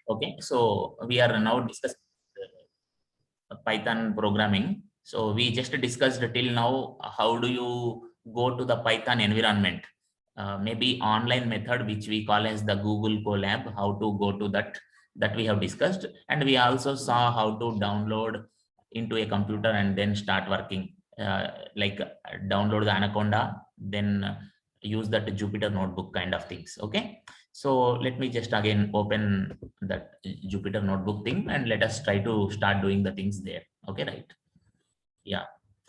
Okay, so we are now discussing Python programming. So we just discussed till now how do you go to the Python environment. Maybe online method which we call as the Google Colab, how to go to that we have discussed, and we also saw how to download into a computer and then start working, like download the Anaconda, then use that Jupyter notebook kind of things. Okay, so let me just again open that Jupyter notebook thing and let us try to start doing the things there. Okay, right? Yeah.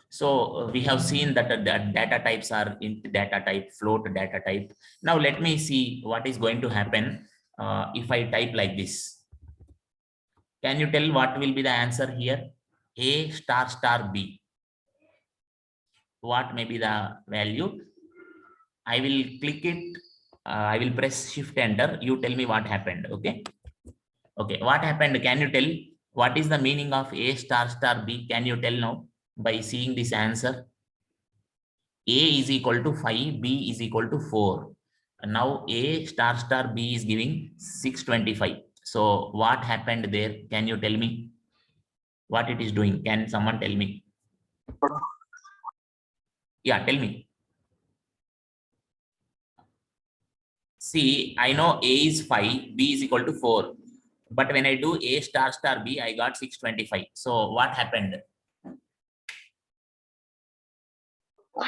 So we have seen that the data types are int data type, float data type. Now let me see what is going to happen if I type like this. Can you tell what will be the answer here? A star star B. What may be the value? I will click it. I will press shift enter. You tell me what happened. Okay. Okay. What happened? Can you tell what is the meaning of A star star B? Can you tell now by seeing this answer? A is equal to 5, B is equal to 4. And now A star star B is giving 625. So what happened there? Can you tell me what it is doing? Can someone tell me? Yeah, tell me. See, I know A is 5, B is equal to 4. But when I do A star star B, I got 625. So what happened?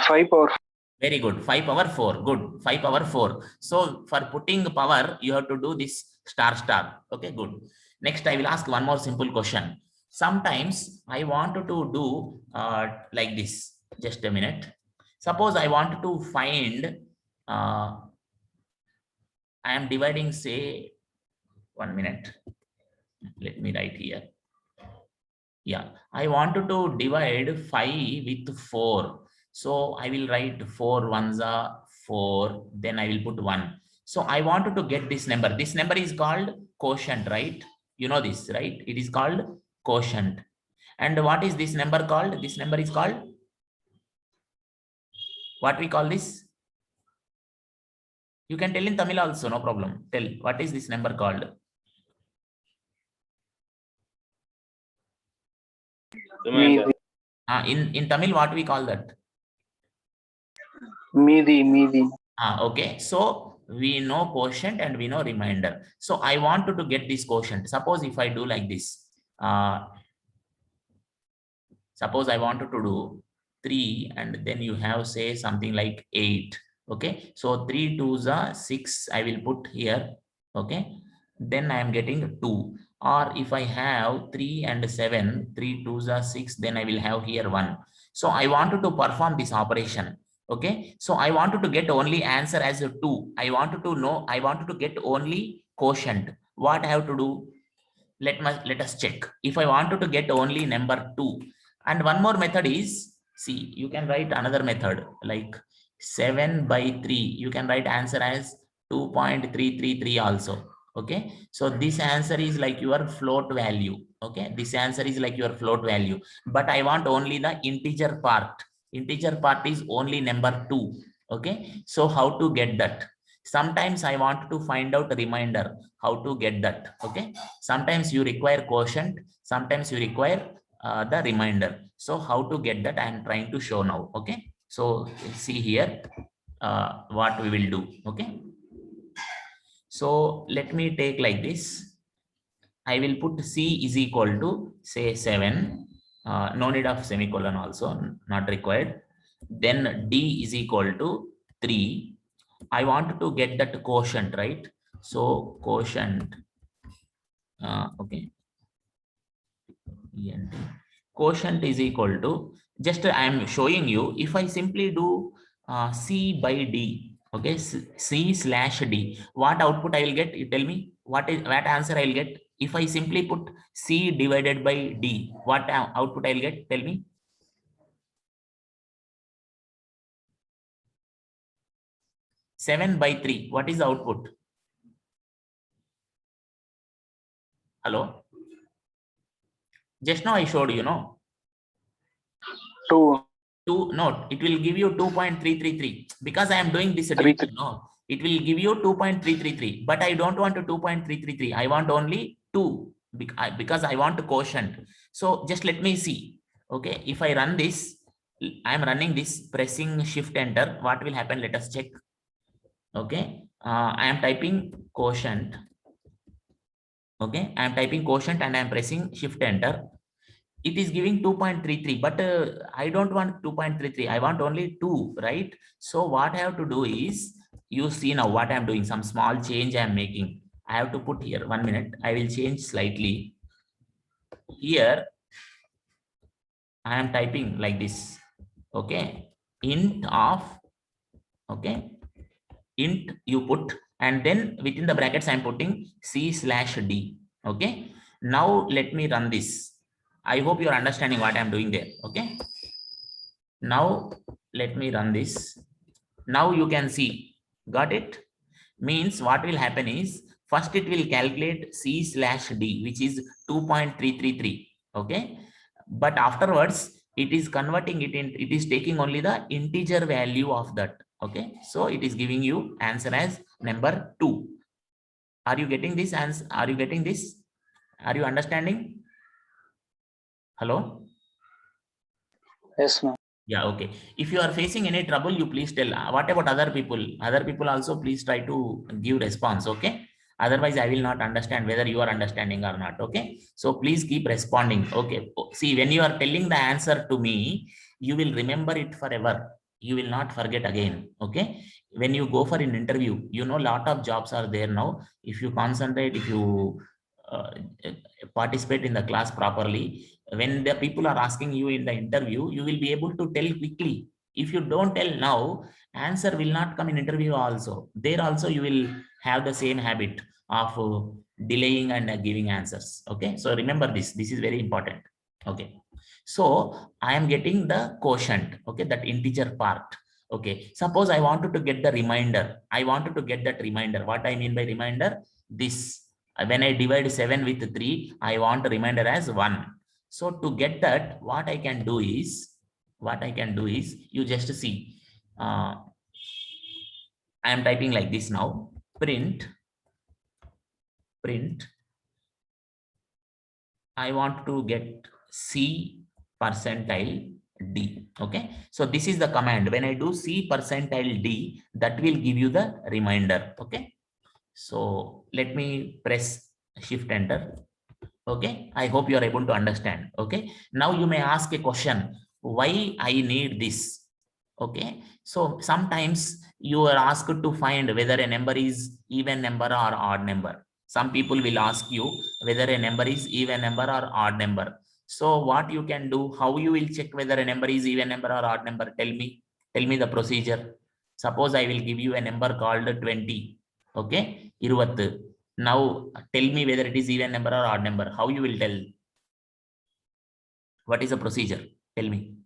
5 power. Very good. 5 power 4. Good. 5 power 4. So for putting power, you have to do this star star. Okay, good. Next, I will ask one more simple question. Sometimes I want to do like this. Just a minute. Suppose I want to find, I am dividing, say, 1 minute. Let me write here. Yeah, I wanted to divide 5 with 4. So I will write 4 ones are 4, then I will put 1. So I wanted to get this number. This number is called quotient, right? You know this, right? It is called quotient. And what is this number called? This number is called, what we call this? You can tell in Tamil also, no problem. Tell, what is this number called? In Tamil, what we call that? Meedi. Okay, so we know quotient and we know remainder. So I wanted to get this quotient. Suppose if I do like this, suppose I wanted to do 3 and then you have say something like 8. Okay, so 3 2s are 6. I will put here. Okay, then I am getting 2. Or if I have 3 and 7, 3 2s are 6, then I will have here 1. So I wanted to perform this operation. Okay, so I wanted to get only answer as a 2. I wanted to get only quotient. What I have to do? Let us check. If I wanted to get only number 2, and one more method is, see, you can write another method like 7 by 3. You can write answer as 2.333 also. Okay, so this answer is like your float value. Okay, this answer is like your float value, but I want only the integer part. Integer part is only number 2. Okay, so how to get that? Sometimes I want to find out a remainder. How to get that? Okay, sometimes you require quotient, sometimes you require the remainder. So how to get that? I am trying to show now. Okay, so see here what we will do. Okay, so let me take like this. I will put C is equal to say 7. No need of semicolon also, not required. Then D is equal to 3. I want to get that quotient, right? So quotient, okay. Quotient is equal to, just I am showing you, if I simply do C by D, okay, C slash D, what output I will get? You tell me what answer I will get if I simply put C divided by D. What output I will get? Tell me. Seven by 3. What is the output? Hello. Just now I showed you, no? 2. No, it will give you 2.333 because I am doing this addition. No, it will give you 2.333, but I don't want to 2.333. I want only 2 because I want quotient. So just let me see. Okay, if I run this, I am running this, pressing shift enter, what will happen? Let us check. Okay, I am typing quotient. Okay, I am typing quotient and I am pressing shift enter. It is giving 2.33, but I don't want 2.33. I want only 2, right? So what I have to do is, you see now what I am doing, some small change I am making. I have to put here, 1 minute. I will change slightly. Here, I am typing like this. Okay, int of, okay, int you put, and then within the brackets, I am putting C/D. Okay, now let me run this. I hope you are understanding what I am doing there. Okay. Now let me run this. Now you can see, got it? Means what will happen is, first it will calculate C/D, which is 2.333. Okay. But afterwards, it is converting it in, it is taking only the integer value of that. Okay. So it is giving you answer as number 2. Are you getting this answer? Are you getting this? Are you understanding? Hello? Yes, ma'am. Yeah, okay. If you are facing any trouble, you please tell. What about other people? Other people also please try to give response, okay? Otherwise, I will not understand whether you are understanding or not, okay? So please keep responding, okay? See, when you are telling the answer to me, you will remember it forever. You will not forget again, okay? When you go for an interview, you know, lot of jobs are there now. If you concentrate, if you uh, participate in the class properly, when the people are asking you in the interview, you will be able to tell quickly. If you don't tell now, answer will not come in interview also. There also you will have the same habit of delaying and giving answers. Okay, so remember this. This is very important. Okay, so I am getting the quotient. Okay, that integer part. Okay, suppose I wanted to get the remainder. I wanted to get that remainder. What I mean by remainder? This. When I divide 7 with 3, I want a remainder as 1. So to get that, what I can do is, you just see, I am typing like this now, print, I want to get C percentile D. Okay. So this is the command. When I do C percentile D, that will give you the remainder. Okay. So let me press shift enter. Okay, I hope you are able to understand. Okay, now you may ask a question, why I need this? Okay, so sometimes you are asked to find whether a number is even number or odd number. Some people will ask you whether a number is even number or odd number. So what you can do, how you will check whether a number is even number or odd number? Tell me the procedure. Suppose I will give you a number called 20. Okay, 20. Now tell me whether it is even number or odd number. How you will tell? What is the procedure? Tell me.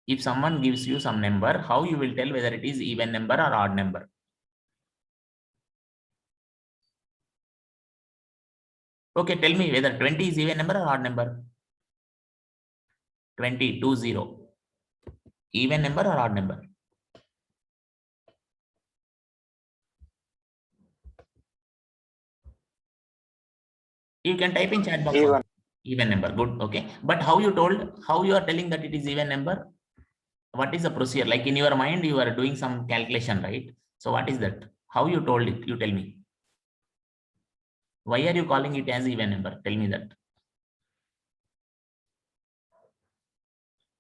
If someone gives you some number, how you will tell whether it is even number or odd number? Okay, tell me whether 20 is even number or odd number. 20, 20. Even number or odd number? You can type in chat box. Even. Even number. Good. Okay. But how you told? How you are telling that it is even number? What is the procedure? Like in your mind, you are doing some calculation, right? So what is that? How you told it? You tell me. Why are you calling it as even number? Tell me that.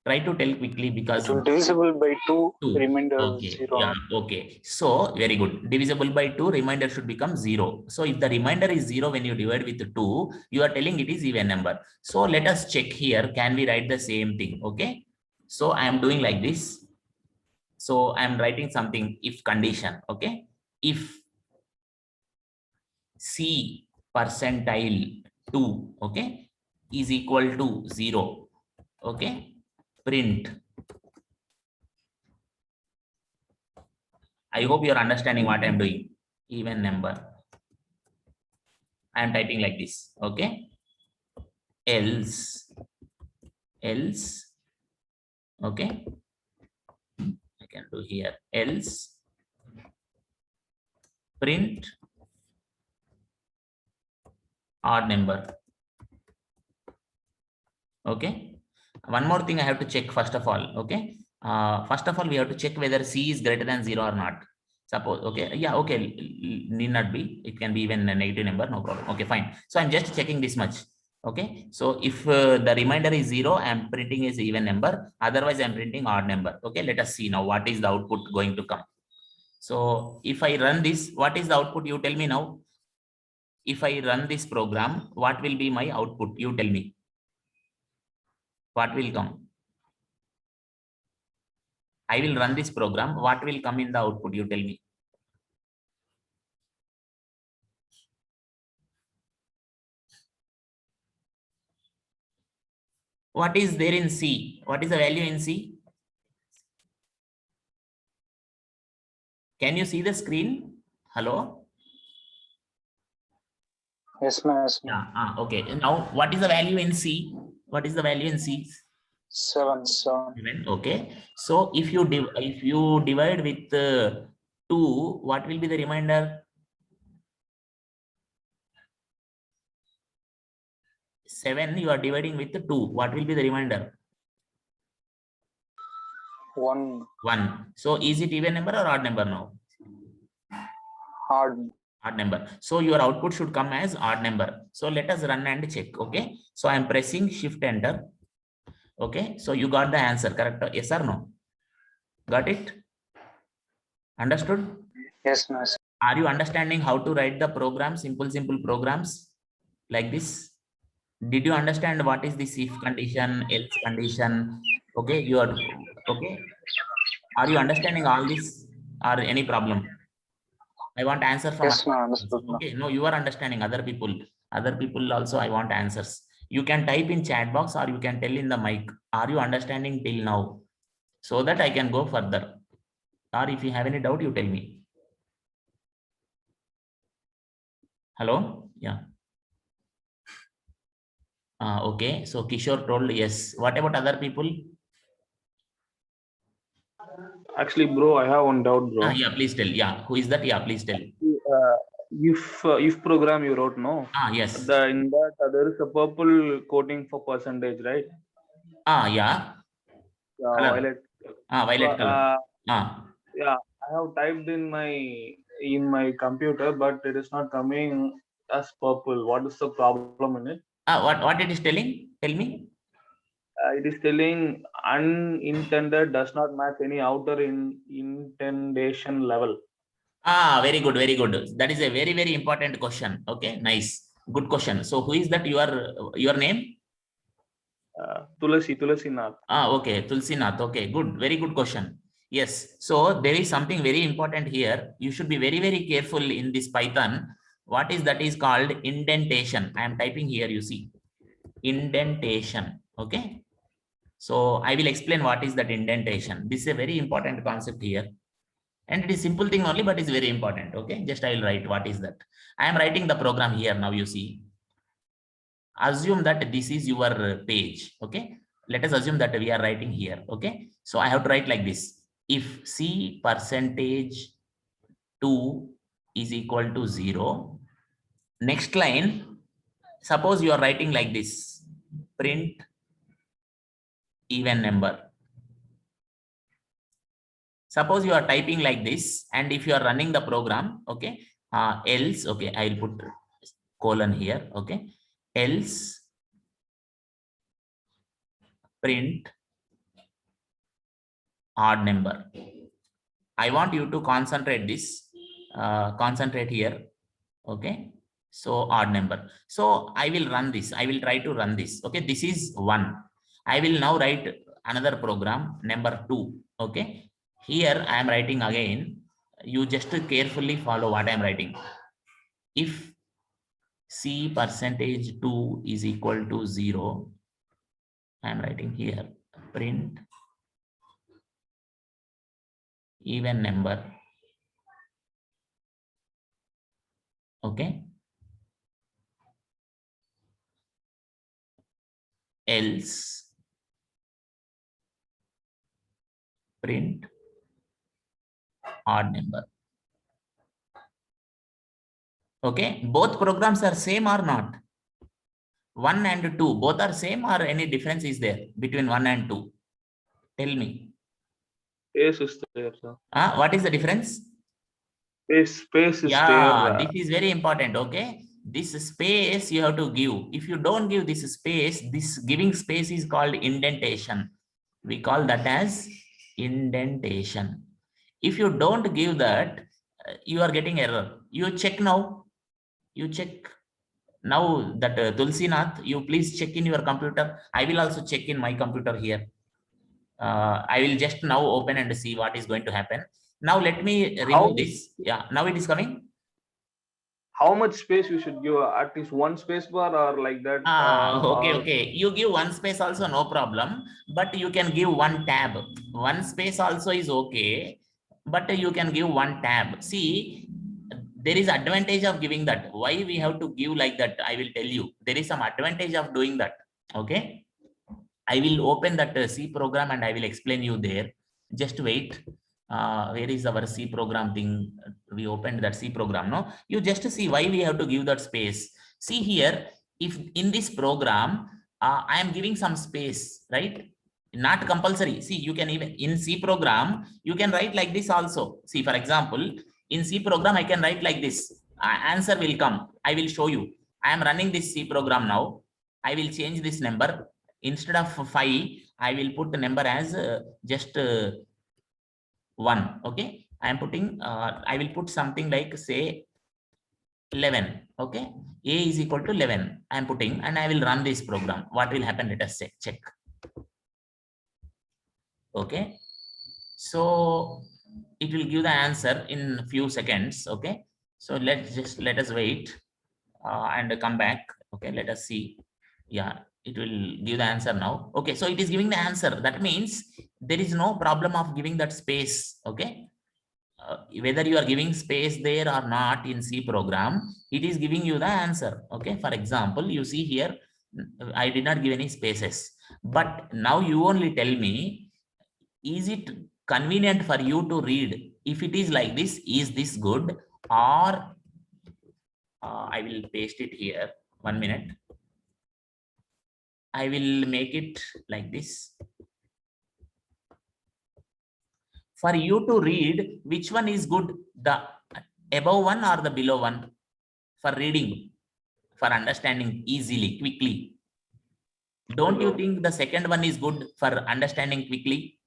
Try to tell quickly because It will divisible by 2, 2. remainder Okay. 0. Yeah. Okay. So very good. Divisible by 2, remainder should become 0. So if the remainder is 0 when you divide with 2, you are telling it is even number. So let us check here. Can we write the same thing? Okay. So I am doing like this. So I am writing something if condition. Okay. If C percentile 2, okay, is equal to 0. Okay. Print. I hope you are understanding what I am doing. Even number. I am typing like this. Okay. Else. Okay. I can do here. Else print odd number. Okay. One more thing I have to check first of all. Okay. First of all, we have to check whether C is greater than 0 or not. Suppose, okay. Yeah, okay. Need not be. It can be even a negative number, no problem. Okay, fine. So I'm just checking this much. Okay. So if the remainder is 0, I'm printing is even number. Otherwise, I'm printing odd number. Okay. Let us see now what is the output going to come. So if I run this, what is the output? You tell me now. If I run this program, what will be my output? You tell me. What will come? I will run this program. What will come in the output? You tell me. What is there in C? What is the value in C? Can you see the screen? Hello? Yes, ma'am. Yes, ma'am. Yeah. Okay. Now, what is the value in C? What is the value in C? 7. Okay. So if you divide with 2, what will be the remainder? 7. You are dividing with 2. What will be the remainder? 1. 1. So is it even number or odd number now? Odd. Odd number. So your output should come as odd number. So let us run and check. Okay. So I'm pressing shift enter. Okay. So you got the answer, correct? Yes or no? Got it? Understood? Yes, ma'am. Are you understanding how to write the program? Simple programs like this. Did you understand what is this if condition, else condition? Okay. You are okay. Are you understanding all this or any problem? I want answer from Yes, other ma'am. people. Understood, ma'am. Okay, no, you are understanding other people. Other people also I want answers. You can type in chat box or you can tell in the mic. Are you understanding till now? So that I can go further. Or if you have any doubt, you tell me. Hello? Yeah. Okay. So Kishore told yes. What about other people? Actually, bro, I have one doubt, bro. Yeah, please tell. Yeah. Who is that? Yeah, please tell. If program you wrote, no? Yes. In that there is a purple coating for percentage, right? Yeah. Yeah, Color. violet. Violet color. Yeah, I have typed in my computer, but it is not coming as purple. What is the problem in it? What it is telling? Tell me. It is telling unintended does not match any outer indentation level. Very good, very good. That is a very important question. Okay, nice, good question. So who is that? Your name? Tulasi Nath. Okay, Tulsi Nath. Okay, good, very good question. Yes. So there is something very important here. You should be very careful in this Python. What is that is called indentation. I am typing here. You see, indentation. Okay. So I will explain what is that indentation. This is a very important concept here. And it is simple thing only, but it's very important. Okay, just I will write what is that. I am writing the program here now. You see, assume that this is your page. Okay, let us assume that we are writing here. Okay, so I have to write like this: if C percentage 2 is equal to 0, next line, suppose you are writing like this: print even number. Suppose you are typing like this, and if you are running the program, okay, else, okay, I'll put colon here, okay, else print odd number. I want you to concentrate this, concentrate here, okay, so odd number. So I will run this, I will try to run this, okay, this is 1. I will now write another program, number 2, okay. Here I am writing again. You just carefully follow what I am writing. If C percentage 2 is equal to 0, I am writing here, print even number. Okay. Else print odd number. Okay, both programs are same or not? 1 and 2, both are same or any difference is there between 1 and 2? Tell me. Space is there, sir. What is the difference? Space is Yeah, there. this is very important. Okay, this space you have to give. If you don't give this space, this giving space is called indentation. We call that as indentation. If you don't give that, you are getting error. You check now. You check now that Tulsi Nath, you please check in your computer. I will also check in my computer here. I will just now open and see what is going to happen. Now let me remove this. Yeah, now it is coming. How much space you should give? At least one space bar or like that? Okay, or okay. You give one space also, no problem. But you can give one tab. One space also is okay. But you can give one tab. See, there is advantage of giving that. Why we have to give like that? I will tell you. There is some advantage of doing that. Okay. I will open that C program and I will explain you there. Just wait. Where is our C program thing? We opened that C program. No, you just see why we have to give that space. See here, if in this program, I am giving some space, right? Not compulsory. See, you can even in C program, you can write like this also. See, for example, in C program, I can write like this. Answer will come. I will show you. I am running this C program now. I will change this number. Instead of 5, I will put the number as just 1. Okay, I am putting I will put something like say 11. Okay, A is equal to 11. I am putting and I will run this program. What will happen? Let us check. Okay, so it will give the answer in few seconds. Okay, so let us wait and come back. Okay, let us see. Yeah, it will give the answer now. Okay, so it is giving the answer. That means there is no problem of giving that space. Okay, whether you are giving space there or not in C program, it is giving you the answer. Okay, for example, you see here, I did not give any spaces, but now you only tell me, is it convenient for you to read? If it is like this, is this good? Or I will paste it here. 1 minute. I will make it like this. For you to read, which one is good? The above one or the below one? For reading, for understanding easily, quickly. Don't you think the second one is good for understanding quickly?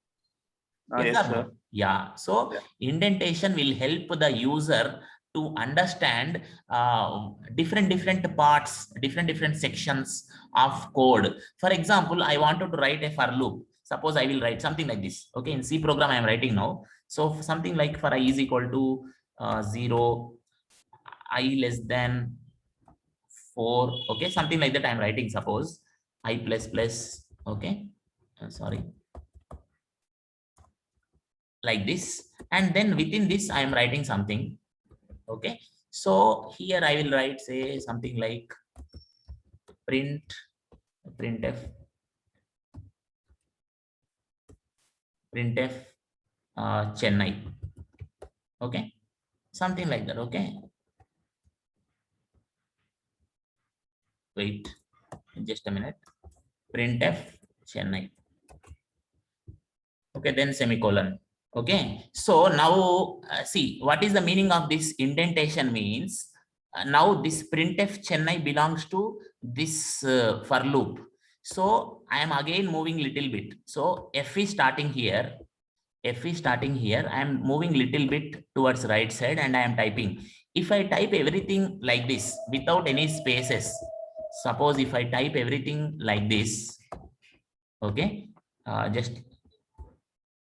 yes, sir. Yeah. So indentation will help the user to understand different parts, different sections of code. For example, I wanted to write a for loop. Suppose I will write something like this. Okay, in C program I am writing now. So something like for I is equal to 0, I less than 4. Okay, something like that I am writing. Suppose I plus plus. Okay, sorry. Like this, and then within this I am writing something. Okay, so here I will write say something like printf Chennai. Okay, something like that. Okay, wait just a minute. Printf Chennai. Okay, then semicolon. Okay, so now see what is the meaning of this indentation means. Now this printf Chennai belongs to this for loop. So I am again moving little bit. So F is starting here. F is starting here. I am moving little bit towards right side and I am typing. If I type everything like this without any spaces, suppose if I type everything like this, okay, just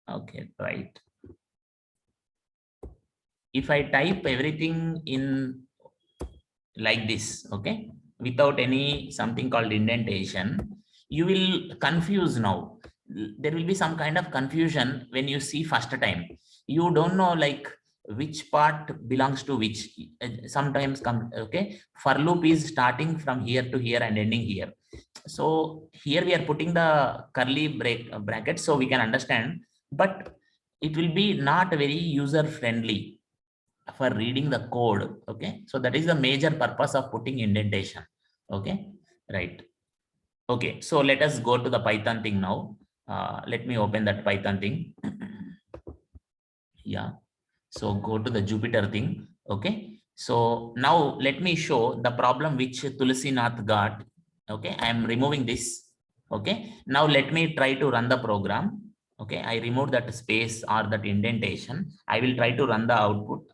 okay, right. If I type everything in like this, okay, without any something called indentation, you will confuse now. There will be some kind of confusion when you see first time. You don't know like which part belongs to which. Sometimes come, okay, for loop is starting from here to here and ending here. So here we are putting the curly bracket so we can understand, but it will be not very user friendly. for reading the code. Okay, so that is the major purpose of putting indentation. Okay, right. Okay, so let us go to the Python thing now. Let me open that Python thing. Yeah, so go to the Jupyter thing. Okay, so now let me show the problem which Tulsi Nath got. Okay, I am removing this. Okay, now let me try to run the program. Okay, I remove that space or that indentation. I will try to run the output.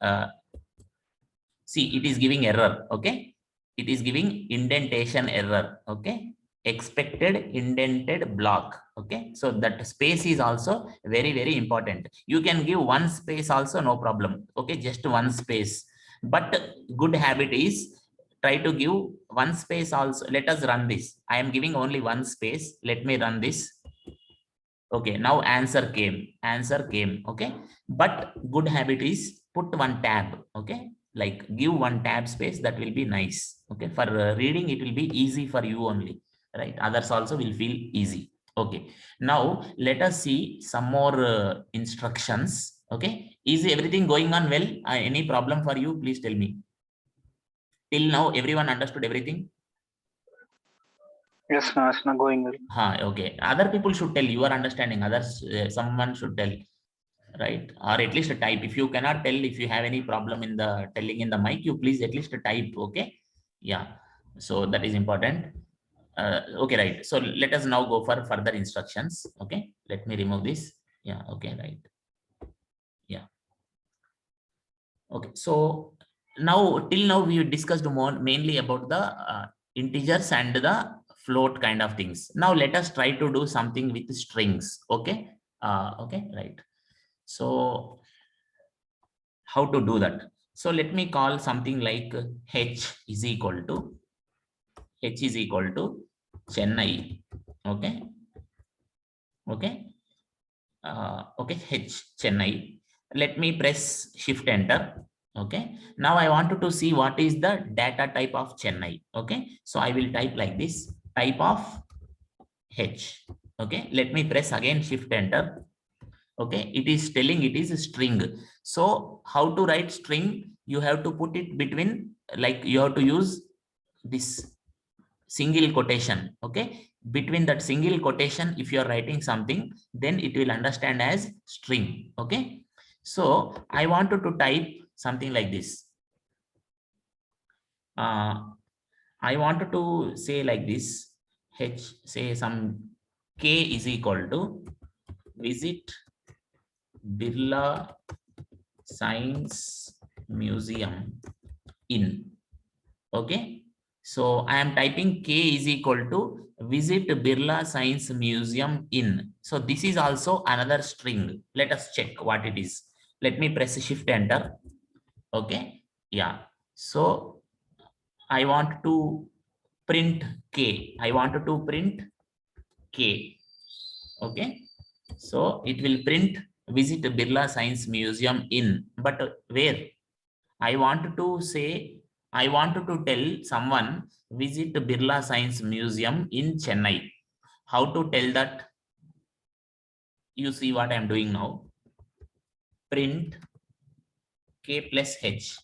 See, it is giving error. Okay, it is giving indentation error. Okay, expected indented block. Okay, so that space is also very important. You can give one space also, no problem. Okay, just one space, but good habit is try to give one space also. Let us run this. I am giving only one space. Let me run this. Okay, now answer came. Okay, but good habit is put one tab. Okay, like give one tab space. That will be nice. Okay, for reading it will be easy for you only, right? Others also will feel easy. Okay, now let us see some more instructions. Okay, is everything going on well? Any problem for you? Please tell me. Till now everyone understood everything? Yes, no, going well. Okay, other people should tell. You are understanding. Others, someone should tell, right? Or at least type. If you cannot tell, if you have any problem in the telling in the mic, you please at least type. Okay, yeah, so that is important. Okay, right. So let us now go for further instructions. Okay, let me remove this. Yeah, okay, right. Yeah, okay. So now till now we discussed more mainly about the integers and the float kind of things. Now let us try to do something with strings. Okay, okay, right. So how to do that? So let me call something like h is equal to Chennai. Okay, okay, okay, h Chennai. Let me press shift enter. Okay, now I wanted to see what is the data type of Chennai. Okay, so I will type like this, type of h. Okay, let me press again shift enter. Okay, it is telling it is a string. So how to write string? You have to put it between, like you have to use this single quotation. Okay, between that single quotation, if you are writing something, then it will understand as string. Okay, so I wanted to type something like this. I wanted to say like this, h, say some k is equal to visit Birla Science Museum in. Okay, so I am typing k is equal to visit Birla Science Museum in. So this is also another string. Let us check what it is. Let me press shift enter. Okay, yeah, so I want to print k. I wanted to print k. Okay, so it will print visit Birla Science Museum in, but where? I want to say, I wanted to tell someone visit Birla Science Museum in Chennai. How to tell that? You see what I am doing now. Print k plus h.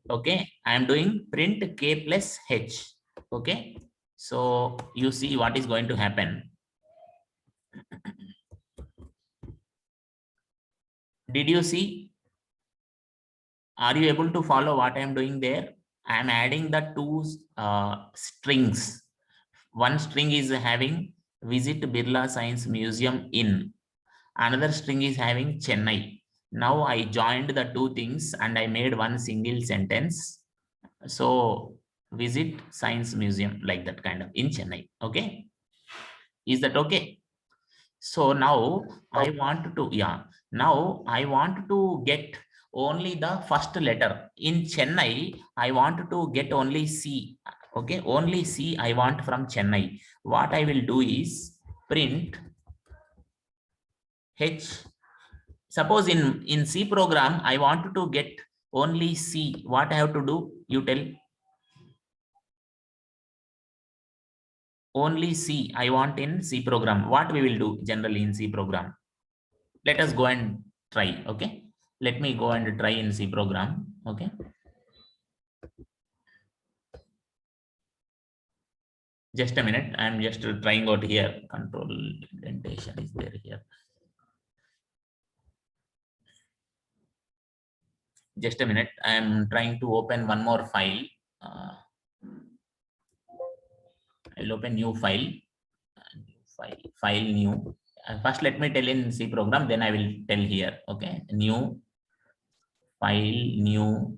Okay, I am doing print k plus h. Okay, so you see what is going to happen. Did you see? Are you able to follow what I am doing there? I am adding the two strings. One string is having visit Birla Science Museum in. Another string is having Chennai. Now I joined the two things and I made one single sentence. So visit Science Museum, like that kind of, in Chennai. Okay, is that okay? So now I want to, yeah, now I want to get only the first letter. In Chennai, I want to get only C. Okay, only C I want from Chennai. What I will do is print H. Suppose in C program, I want to get only C. What I have to do? You tell. Only C I want in C program. What we will do generally in C program? Let us go and try. Okay, Let me go and try in C program. Okay. Just a minute. I'm just trying out here. Control indentation is there here. Just a minute. I'm trying to open one more file. I'll open new file. File new. First, let me tell in C program. Then I will tell here. Okay. New file new.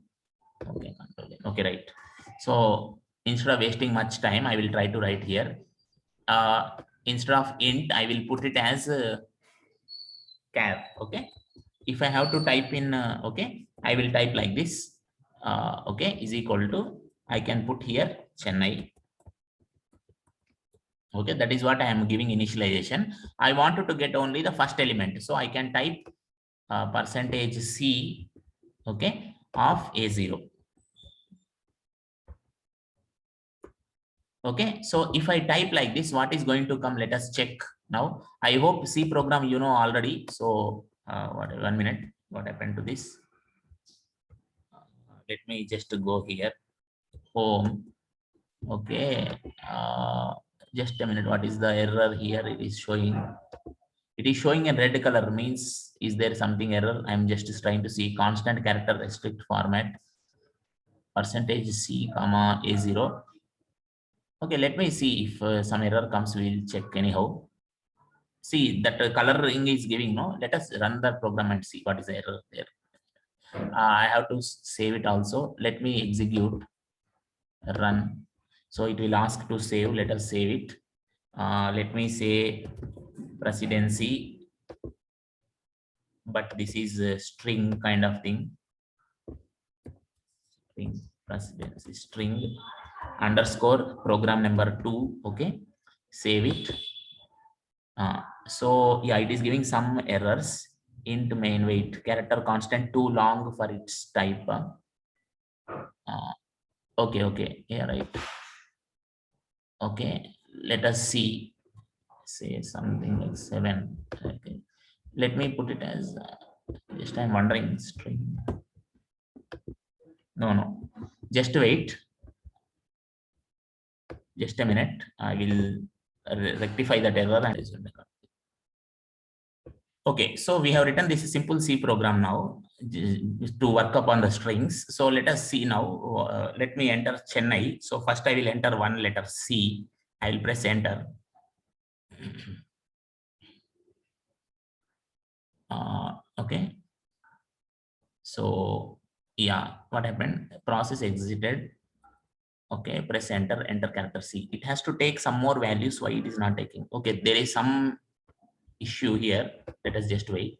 Okay. Control. Okay. Right. So instead of wasting much time, I will try to write here. Instead of int, I will put it as char. Okay. If I have to type in, okay, I will type like this. Okay, is equal to, I can put here Chennai. Okay, that is what I am giving initialization. I wanted to get only the first element, so I can type percentage C, okay, of A0. Okay, so if I type like this, what is going to come? Let us check now. I hope C program you know already. So 1 minute, what happened to this? Let me just go here, home. Okay, just a minute. What is the error here? It is showing in red color, means is there something error? I'm just trying to see constant character restrict format percentage C comma A0. Okay, let me see if some error comes. We'll check anyhow. See that coloring is giving no. Let us run the program and see what is the error there. I have to save it also. Let me execute, run. So it will ask to save. Let us save it. Let me say presidency, but this is a string kind of thing. String presidency string underscore program number 2. Okay, save it. So yeah, it is giving some errors. Int main weight character constant too long for its type. Okay, yeah, right. Okay, let us see. Say something like 7. Okay, let me put it as just I'm wondering string. No, just wait. Just a minute. I will rectify that error and okay, so we have written this simple C program now to work upon the strings. So let us see now. Let me enter Chennai. So first I will enter one letter C. I will press enter. Okay. So yeah, what happened? Process exited. Okay, press enter, enter character C. It has to take some more values. Why it is not taking? Okay, there is some issue here. Let us just wait.